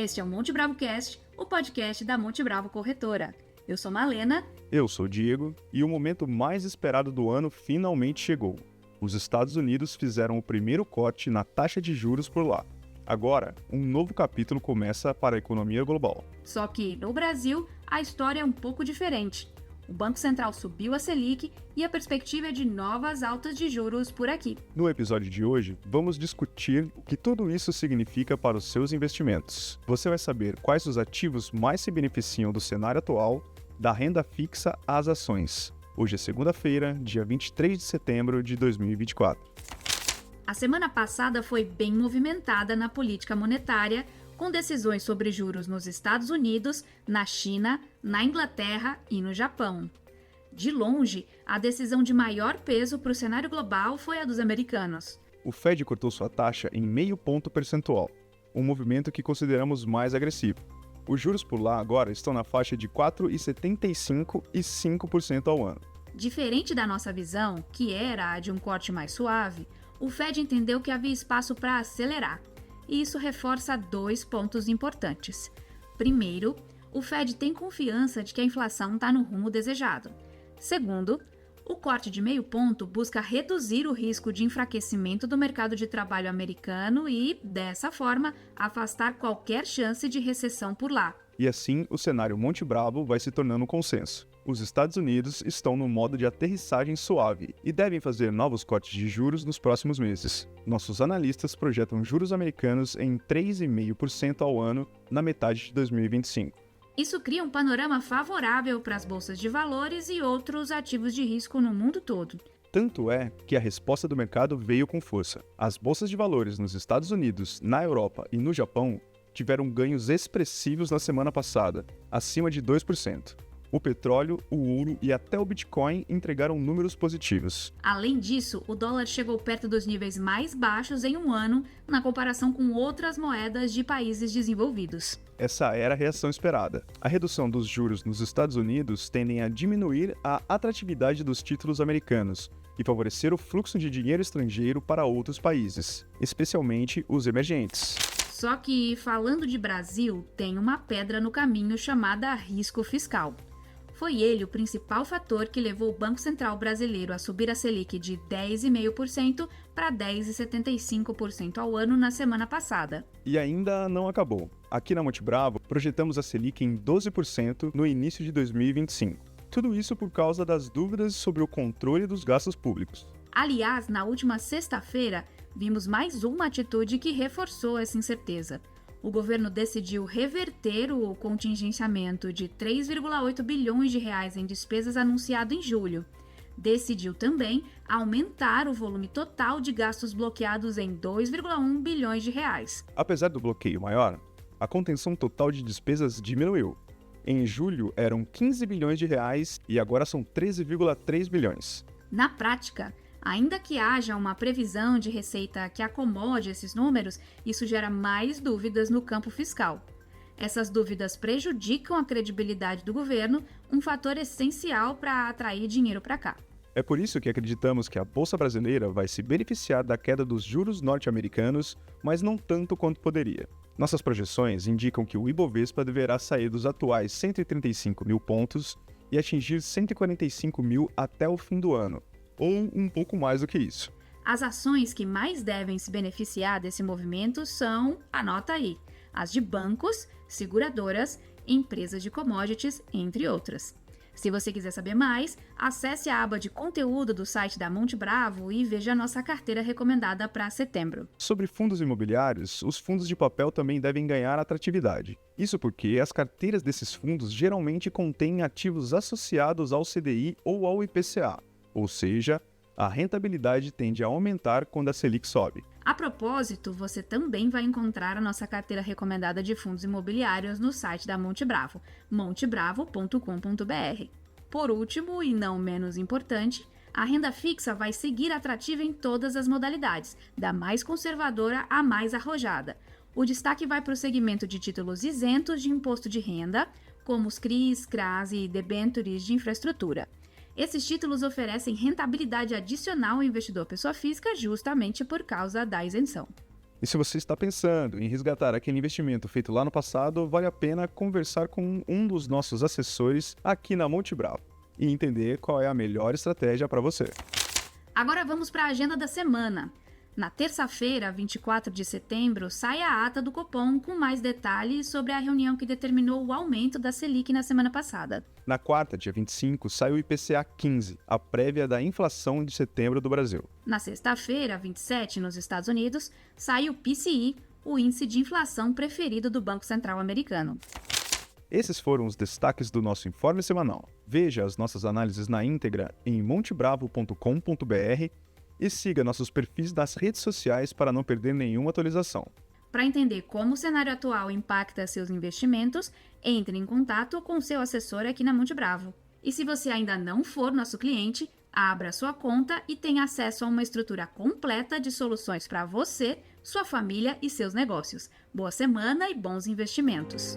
Este é o Monte Bravo Cast, o podcast da Monte Bravo Corretora. Eu sou Malena. Eu sou o Diego e o momento mais esperado do ano finalmente chegou. Os Estados Unidos fizeram o primeiro corte na taxa de juros por lá. Agora, um novo capítulo começa para a economia global. Só que, no Brasil, a história é um pouco diferente. O Banco Central subiu a Selic e a perspectiva é de novas altas de juros por aqui. No episódio de hoje, vamos discutir o que tudo isso significa para os seus investimentos. Você vai saber quais os ativos mais se beneficiam do cenário atual, da renda fixa às ações. Hoje é segunda-feira, dia 23 de setembro de 2024. A semana passada foi bem movimentada na política monetária, com decisões sobre juros nos Estados Unidos, na China, na Inglaterra e no Japão. De longe, a decisão de maior peso para o cenário global foi a dos americanos. O Fed cortou sua taxa em 0,5 ponto percentual, um movimento que consideramos mais agressivo. Os juros por lá agora estão na faixa de 4,75% e 5% ao ano. Diferente da nossa visão, que era a de um corte mais suave, o Fed entendeu que havia espaço para acelerar. E isso reforça dois pontos importantes. Primeiro, o Fed tem confiança de que a inflação está no rumo desejado. Segundo, o corte de 0,5 ponto busca reduzir o risco de enfraquecimento do mercado de trabalho americano e, dessa forma, afastar qualquer chance de recessão por lá. E assim, o cenário Monte Bravo vai se tornando um consenso. Os Estados Unidos estão no modo de aterrissagem suave e devem fazer novos cortes de juros nos próximos meses. Nossos analistas projetam juros americanos em 3,5% ao ano na metade de 2025. Isso cria um panorama favorável para as bolsas de valores e outros ativos de risco no mundo todo. Tanto é que a resposta do mercado veio com força. As bolsas de valores nos Estados Unidos, na Europa e no Japão tiveram ganhos expressivos na semana passada, acima de 2%. O petróleo, o ouro e até o Bitcoin entregaram números positivos. Além disso, o dólar chegou perto dos níveis mais baixos em um ano, na comparação com outras moedas de países desenvolvidos. Essa era a reação esperada. A redução dos juros nos Estados Unidos tendem a diminuir a atratividade dos títulos americanos e favorecer o fluxo de dinheiro estrangeiro para outros países, especialmente os emergentes. Só que, falando de Brasil, tem uma pedra no caminho chamada risco fiscal. Foi ele o principal fator que levou o Banco Central brasileiro a subir a Selic de 10,5% para 10,75% ao ano na semana passada. E ainda não acabou. Aqui na Monte Bravo, projetamos a Selic em 12% no início de 2025. Tudo isso por causa das dúvidas sobre o controle dos gastos públicos. Aliás, na última sexta-feira, vimos mais uma atitude que reforçou essa incerteza. O governo decidiu reverter o contingenciamento de 3,8 bilhões de reais em despesas anunciado em julho. Decidiu também aumentar o volume total de gastos bloqueados em 2,1 bilhões de reais. Apesar do bloqueio maior, a contenção total de despesas diminuiu. Em julho eram 15 bilhões de reais e agora são 13,3 bilhões. Na prática, ainda que haja uma previsão de receita que acomode esses números, isso gera mais dúvidas no campo fiscal. Essas dúvidas prejudicam a credibilidade do governo, um fator essencial para atrair dinheiro para cá. É por isso que acreditamos que a Bolsa Brasileira vai se beneficiar da queda dos juros norte-americanos, mas não tanto quanto poderia. Nossas projeções indicam que o Ibovespa deverá sair dos atuais 135 mil pontos e atingir 145 mil até o fim do ano, ou um pouco mais do que isso. As ações que mais devem se beneficiar desse movimento são, anota aí, as de bancos, seguradoras, empresas de commodities, entre outras. Se você quiser saber mais, acesse a aba de conteúdo do site da Monte Bravo e veja a nossa carteira recomendada para setembro. Sobre fundos imobiliários, os fundos de papel também devem ganhar atratividade. Isso porque as carteiras desses fundos geralmente contêm ativos associados ao CDI ou ao IPCA, ou seja, a rentabilidade tende a aumentar quando a Selic sobe. A propósito, você também vai encontrar a nossa carteira recomendada de fundos imobiliários no site da Monte Bravo, montebravo.com.br. Por último, e não menos importante, a renda fixa vai seguir atrativa em todas as modalidades, da mais conservadora à mais arrojada. O destaque vai para o segmento de títulos isentos de imposto de renda, como os CRIs, CRAs e debêntures de infraestrutura. Esses títulos oferecem rentabilidade adicional ao investidor pessoa física justamente por causa da isenção. E se você está pensando em resgatar aquele investimento feito lá no passado, vale a pena conversar com um dos nossos assessores aqui na Monte Bravo e entender qual é a melhor estratégia para você. Agora vamos para a agenda da semana. Na terça-feira, 24 de setembro, sai a ata do Copom com mais detalhes sobre a reunião que determinou o aumento da Selic na semana passada. Na quarta, dia 25, sai o IPCA 15, a prévia da inflação de setembro do Brasil. Na sexta-feira, 27, nos Estados Unidos, sai o PCI, o índice de inflação preferido do Banco Central americano. Esses foram os destaques do nosso informe semanal. Veja as nossas análises na íntegra em montebravo.com.br e siga nossos perfis nas redes sociais para não perder nenhuma atualização. Para entender como o cenário atual impacta seus investimentos, entre em contato com seu assessor aqui na Monte Bravo. E se você ainda não for nosso cliente, abra sua conta e tenha acesso a uma estrutura completa de soluções para você, sua família e seus negócios. Boa semana e bons investimentos!